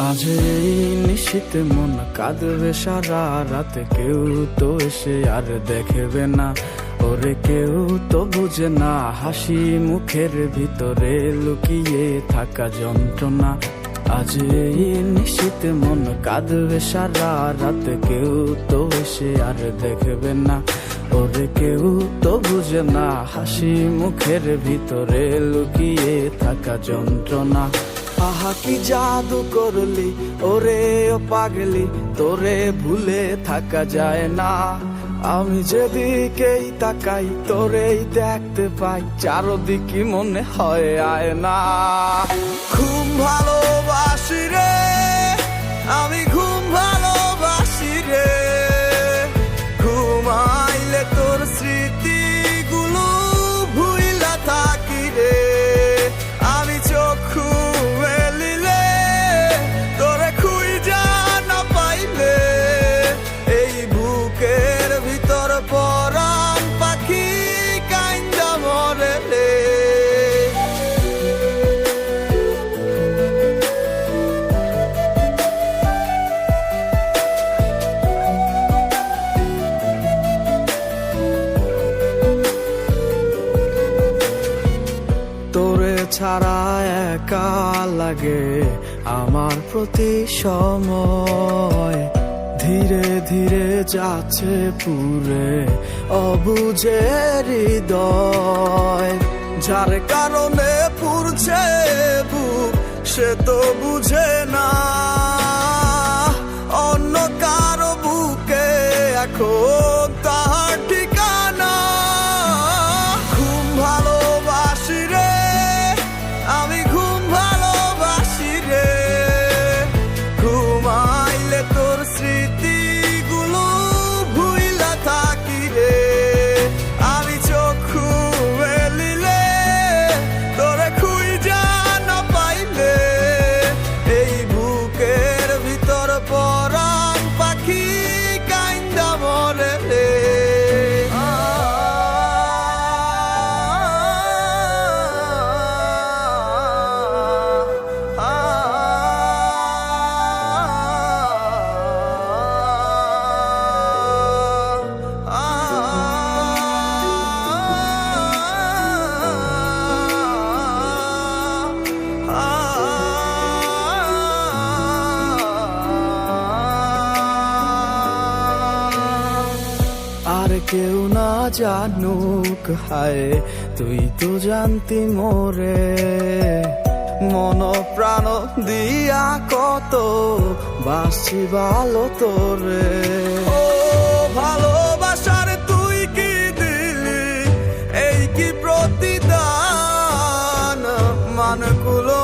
আজ এই নিশীতে মন কাঁদবে সারা রাত, কেউ তো এসে আর দেখবে না, ওরে কেউ তো বুঝে না হাসি মুখের ভিতরে লুকিয়ে থাকা যন্ত্রণা। আজ এই নিশীতে মন কাঁদবে সারা রাত, কেউ তো এসে আর দেখবে না, ওরে কেউ তো বুঝে না হাসি মুখের ভিতরে লুকিয়ে থাকা যন্ত্রণা। আহা কি জাদু করলি ওরে ও পাগলি, তোরে ভুলে থাকা যায় না। আমি যেদিকেই তাকাই তোরেই দেখতে পাই, চারদিকে মনে হয় আয় না। ঘুম ভালোবাসি রে আমি, ঘুম ভালোবাসি রে, ঘুমাইলে তোর স্মৃতিগুলো ভুইলা থাকি রে। আমি চক্ষু মেলিলে তোরে খুঁজা না পাইলে, এই বুকের ভিতর পরাণ পাখি কাইন্দা মরে রে। তোরে ছাড়া একা লাগে আমার প্রতি সময়, ধীরে ধীরে যাচ্ছে পুরে অবুঝে হৃদয়। যার কারণে পুরছে বুক সে তো বুঝে না, অন্য কারো বুকে এখন তাহার ঠিকানা। ঘুম ভালোবাসি রে আমি, ঘুম ভালোবাসি রে, ঘুমাইলে তোর স্মৃতিগুলো ভুইলা থাকি রে। আমি চক্ষু মেলিলে তোরে খুঁজা না পাইলে, এই বুকের ভিতর পরাণ পাখি কাইন্দা মরে রে। আর কেউ না জানুক হায় তুই তো জানতি মোরে, মন প্রাণ দিয়া কত বাসি ভালো তোরে। ও ভালোবাসার তুই কি দিলি, এই কি প্রতিদান, মানকুলো